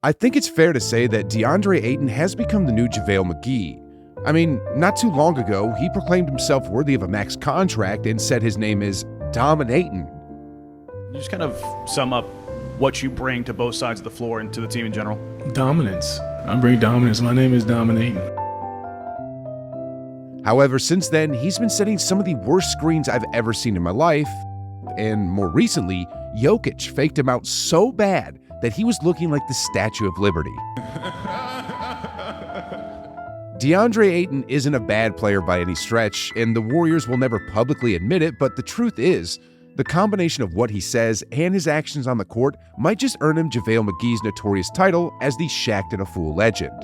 I think it's fair to say that DeAndre Ayton has become the new JaVale McGee. I mean, not too long ago, he proclaimed himself worthy of a max contract and said his name is Dominating. You just kind of sum up what you bring to both sides of the floor and to the team in general. Dominance. I bring dominance. My name is Dominating. However, since then, he's been setting some of the worst screens I've ever seen in my life. And more recently, Jokic faked him out so bad that he was looking like the Statue of Liberty. DeAndre Ayton isn't a bad player by any stretch, and the Warriors will never publicly admit it, but the truth is, the combination of what he says and his actions on the court might just earn him JaVale McGee's notorious title as the Shaq'd in a Fool legend.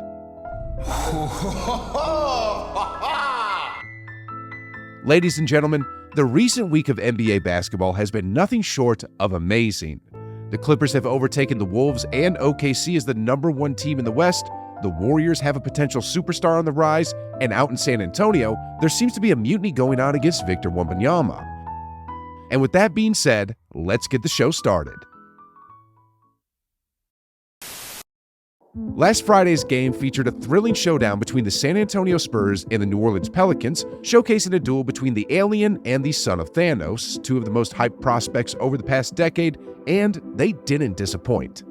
Ladies and gentlemen, the recent week of NBA basketball has been nothing short of amazing. The Clippers have overtaken the Wolves and OKC as the #1 team in the West. The Warriors have a potential superstar on the rise, and out in San Antonio, there seems to be a mutiny going on against Victor Wanyama. And with that being said, let's get the show started. Last Friday's game featured a thrilling showdown between the San Antonio Spurs and the New Orleans Pelicans, showcasing a duel between the Alien and the Son of Thanos, two of the most hyped prospects over the past decade, and they didn't disappoint.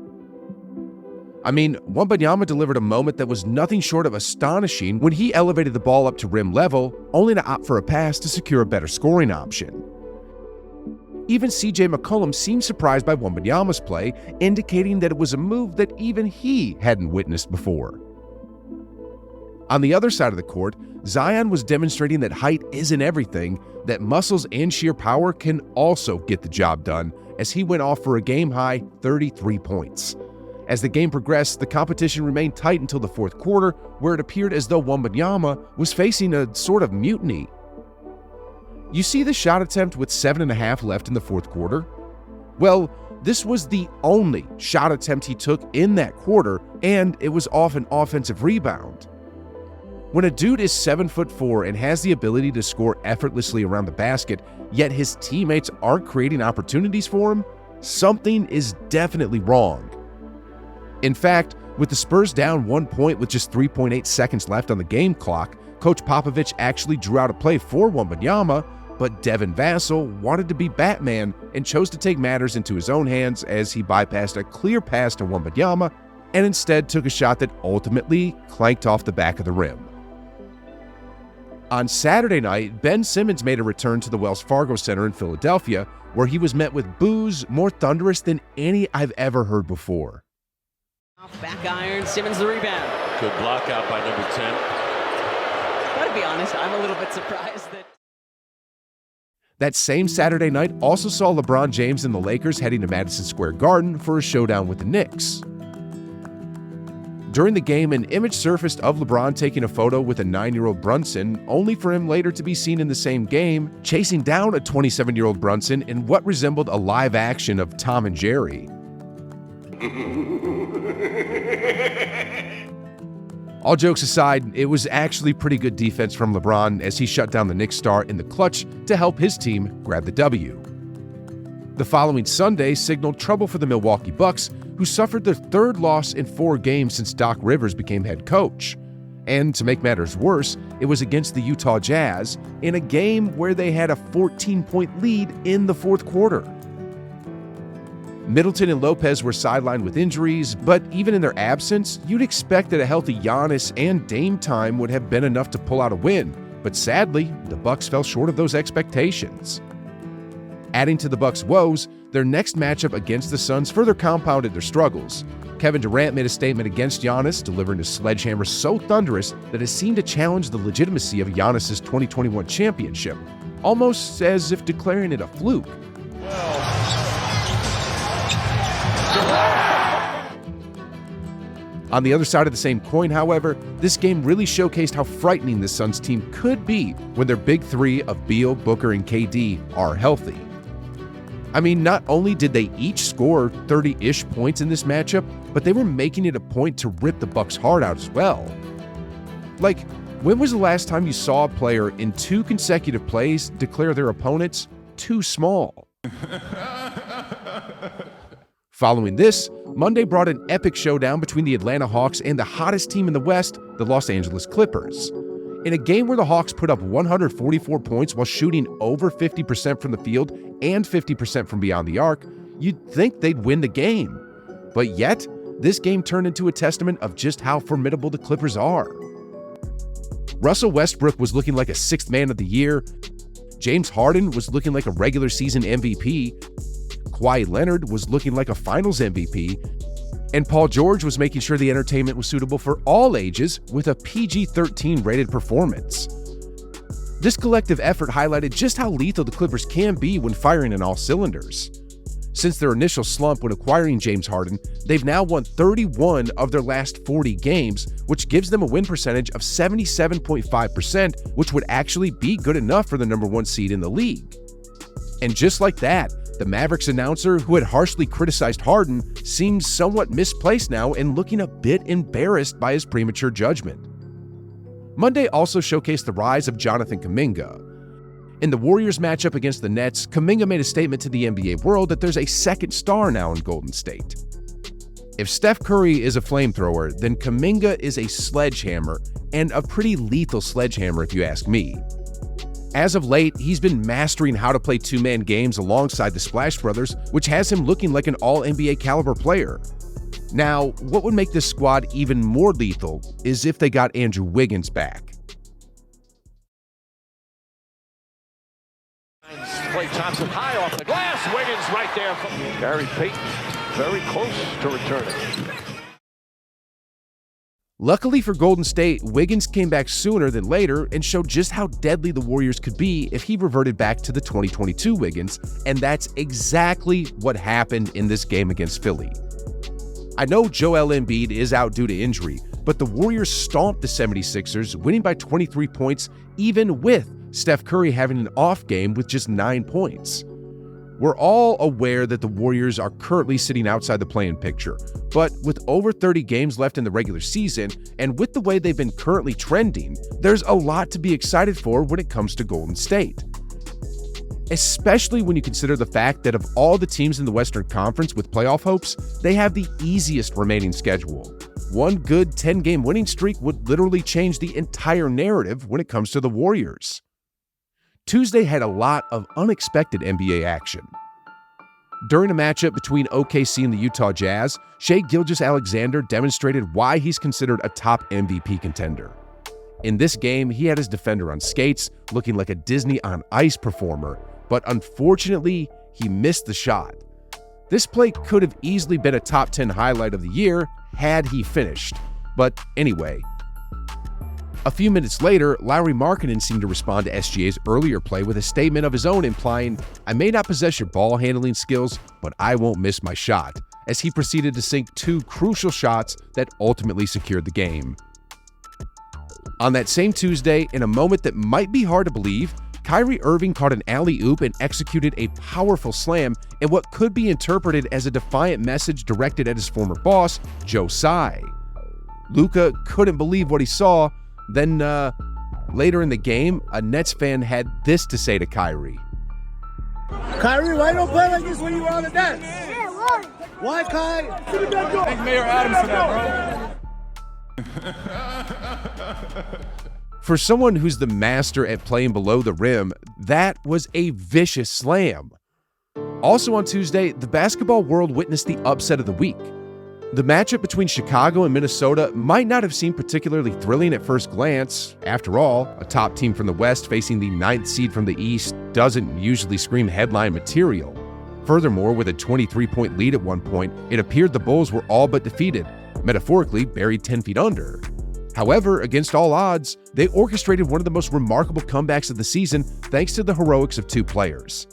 I mean, Wanyama delivered a moment that was nothing short of astonishing when he elevated the ball up to rim level, only to opt for a pass to secure a better scoring option. Even CJ McCollum seemed surprised by Wanyama's play, indicating that it was a move that even he hadn't witnessed before. On the other side of the court, Zion was demonstrating that height isn't everything, that muscles and sheer power can also get the job done, as he went off for a game-high 33 points. As the game progressed, the competition remained tight until the fourth quarter, where it appeared as though Wanyama was facing a sort of mutiny. You see the shot attempt with 7.5 left in the fourth quarter? Well, this was the only shot attempt he took in that quarter, and it was off an offensive rebound. When a dude is 7'4" and has the ability to score effortlessly around the basket, yet his teammates aren't creating opportunities for him, something is definitely wrong. In fact, with the Spurs down 1 point with just 3.8 seconds left on the game clock, Coach Popovich actually drew out a play for Wanyama, but Devin Vassell wanted to be Batman and chose to take matters into his own hands as he bypassed a clear pass to Wanyama and instead took a shot that ultimately clanked off the back of the rim. On Saturday night, Ben Simmons made a return to the Wells Fargo Center in Philadelphia, where he was met with boos more thunderous than any I've ever heard before. Back iron, Simmons the rebound. Good block out by number 10. Gotta be honest, I'm a little bit surprised That same Saturday night also saw LeBron James and the Lakers heading to Madison Square Garden for a showdown with the Knicks. During the game, an image surfaced of LeBron taking a photo with a 9-year-old Brunson, only for him later to be seen in the same game, chasing down a 27-year-old Brunson in what resembled a live action of Tom and Jerry. All jokes aside, it was actually pretty good defense from LeBron as he shut down the Knicks star in the clutch to help his team grab the W. The following Sunday signaled trouble for the Milwaukee Bucks, who suffered their third loss in 4 games since Doc Rivers became head coach. And to make matters worse, it was against the Utah Jazz in a game where they had a 14-point lead in the fourth quarter. Middleton and Lopez were sidelined with injuries, but even in their absence, you'd expect that a healthy Giannis and Dame time would have been enough to pull out a win, but sadly, the Bucks fell short of those expectations. Adding to the Bucks' woes, their next matchup against the Suns further compounded their struggles. Kevin Durant made a statement against Giannis, delivering a sledgehammer so thunderous that it seemed to challenge the legitimacy of Giannis' 2021 championship, almost as if declaring it a fluke. On the other side of the same coin, however, this game really showcased how frightening the Suns team could be when their big three of Beal, Booker, and KD are healthy. I mean, not only did they each score 30-ish points in this matchup, but they were making it a point to rip the Bucks' heart out as well. Like, when was the last time you saw a player in 2 consecutive plays declare their opponents too small? Following this, Monday brought an epic showdown between the Atlanta Hawks and the hottest team in the West, the Los Angeles Clippers. In a game where the Hawks put up 144 points while shooting over 50% from the field and 50% from beyond the arc, you'd think they'd win the game. But yet, this game turned into a testament of just how formidable the Clippers are. Russell Westbrook was looking like a sixth man of the year. James Harden was looking like a regular season MVP. Kawhi Leonard was looking like a finals MVP. And Paul George was making sure the entertainment was suitable for all ages with a PG-13 rated performance. This collective effort highlighted just how lethal the Clippers can be when firing on all cylinders. Since their initial slump when acquiring James Harden, they've now won 31 of their last 40 games, which gives them a win percentage of 77.5%, which would actually be good enough for the number 1 seed in the league. And just like that, the Mavericks announcer who had harshly criticized Harden seems somewhat misplaced now and looking a bit embarrassed by his premature judgment. Monday also showcased the rise of Jonathan Kuminga. In the Warriors matchup against the Nets, Kuminga made a statement to the NBA world that there's a second star now in Golden State. If Steph Curry is a flamethrower, then Kuminga is a sledgehammer, and a pretty lethal sledgehammer if you ask me. As of late, he's been mastering how to play two-man games alongside the Splash Brothers, which has him looking like an all-NBA caliber player. Now, what would make this squad even more lethal is if they got Andrew Wiggins back. Klay Thompson high off the glass. Wiggins right there. Gary Payton very close to returning. Luckily for Golden State, Wiggins came back sooner than later and showed just how deadly the Warriors could be if he reverted back to the 2022 Wiggins, and that's exactly what happened in this game against Philly. I know Joel Embiid is out due to injury, but the Warriors stomped the 76ers, winning by 23 points, even with Steph Curry having an off game with just 9 points. We're all aware that the Warriors are currently sitting outside the play-in picture, but with over 30 games left in the regular season, and with the way they've been currently trending, there's a lot to be excited for when it comes to Golden State. Especially when you consider the fact that of all the teams in the Western Conference with playoff hopes, they have the easiest remaining schedule. One good 10-game winning streak would literally change the entire narrative when it comes to the Warriors. Tuesday had a lot of unexpected NBA action. During a matchup between OKC and the Utah Jazz, Shai Gilgeous-Alexander demonstrated why he's considered a top MVP contender. In this game, he had his defender on skates, looking like a Disney on Ice performer, but unfortunately, he missed the shot. This play could have easily been a top 10 highlight of the year had he finished. But anyway, a few minutes later, Lauri Markkanen seemed to respond to SGA's earlier play with a statement of his own implying, "I may not possess your ball handling skills, but I won't miss my shot," as he proceeded to sink 2 crucial shots that ultimately secured the game. On that same Tuesday, in a moment that might be hard to believe, Kyrie Irving caught an alley-oop and executed a powerful slam in what could be interpreted as a defiant message directed at his former boss, Joe Tsai. Luka couldn't believe what he saw. Then, later in the game, a Nets fan had this to say to Kyrie. Kyrie, why don't play like this when you were on the Nets? Yeah, why? Why, Kai? Thank Mayor Adams for that, bro. For someone who's the master at playing below the rim, that was a vicious slam. Also on Tuesday, the basketball world witnessed the upset of the week. The matchup between Chicago and Minnesota might not have seemed particularly thrilling at first glance. After all, a top team from the West facing the 9th seed from the East doesn't usually scream headline material. Furthermore, with a 23-point lead at one point, it appeared the Bulls were all but defeated, metaphorically buried 10 feet under. However, against all odds, they orchestrated one of the most remarkable comebacks of the season thanks to the heroics of 2 players.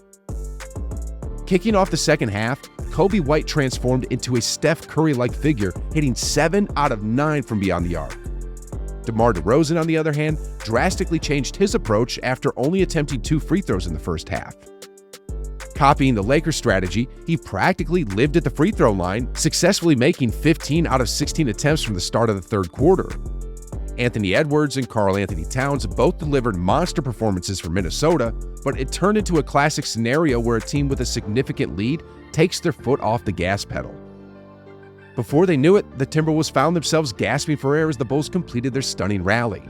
Kicking off the second half, Kobe White transformed into a Steph Curry-like figure, hitting 7 out of 9 from beyond the arc. DeMar DeRozan, on the other hand, drastically changed his approach after only attempting 2 free throws in the first half. Copying the Lakers' strategy, he practically lived at the free throw line, successfully making 15 out of 16 attempts from the start of the third quarter. Anthony Edwards and Karl Anthony Towns both delivered monster performances for Minnesota, but it turned into a classic scenario where a team with a significant lead takes their foot off the gas pedal. Before they knew it, the Timberwolves found themselves gasping for air as the Bulls completed their stunning rally.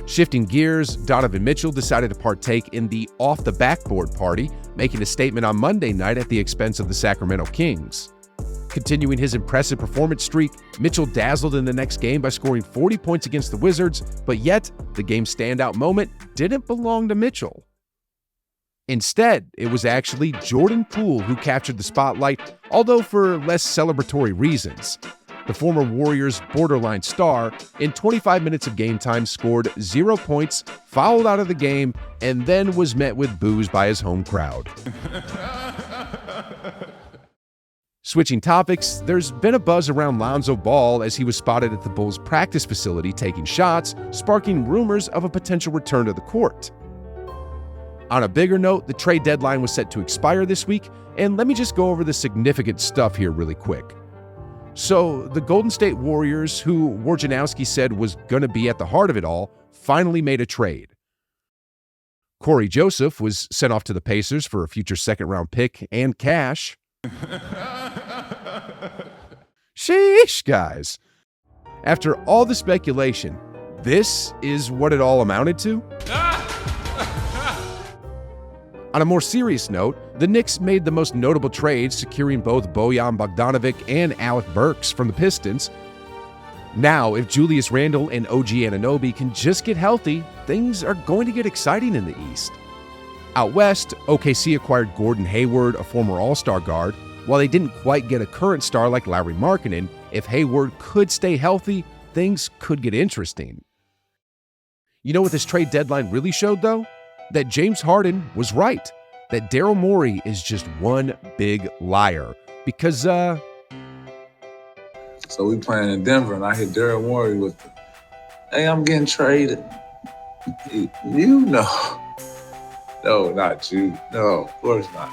Shifting gears, Donovan Mitchell decided to partake in the off-the-backboard party, making a statement on Monday night at the expense of the Sacramento Kings. Continuing his impressive performance streak, Mitchell dazzled in the next game by scoring 40 points against the Wizards, but yet, the game's standout moment didn't belong to Mitchell. Instead, it was actually Jordan Poole who captured the spotlight, although for less celebratory reasons. The former Warriors' borderline star, in 25 minutes of game time, scored 0 points, fouled out of the game, and then was met with boos by his home crowd. Switching topics, there's been a buzz around Lonzo Ball as he was spotted at the Bulls' practice facility taking shots, sparking rumors of a potential return to the court. On a bigger note, the trade deadline was set to expire this week, and let me just go over the significant stuff here really quick. So, the Golden State Warriors, who Wojnarowski said was going to be at the heart of it all, finally made a trade. Corey Joseph was sent off to the Pacers for a future second-round pick and cash. Sheesh, guys. After all the speculation, this is what it all amounted to? On a more serious note, the Knicks made the most notable trades, securing both Bojan Bogdanovic and Alec Burks from the Pistons. Now, if Julius Randle and OG Anunoby can just get healthy, things are going to get exciting in the East. Out west, OKC acquired Gordon Hayward, a former All-Star guard. While they didn't quite get a current star like Lauri Markkanen, if Hayward could stay healthy, things could get interesting. You know what this trade deadline really showed, though? That James Harden was right. That Daryl Morey is just one big liar. Because, So we playing in Denver, and I hit Daryl Morey with the, "Hey, I'm getting traded." You know. No, not you. No, of course not.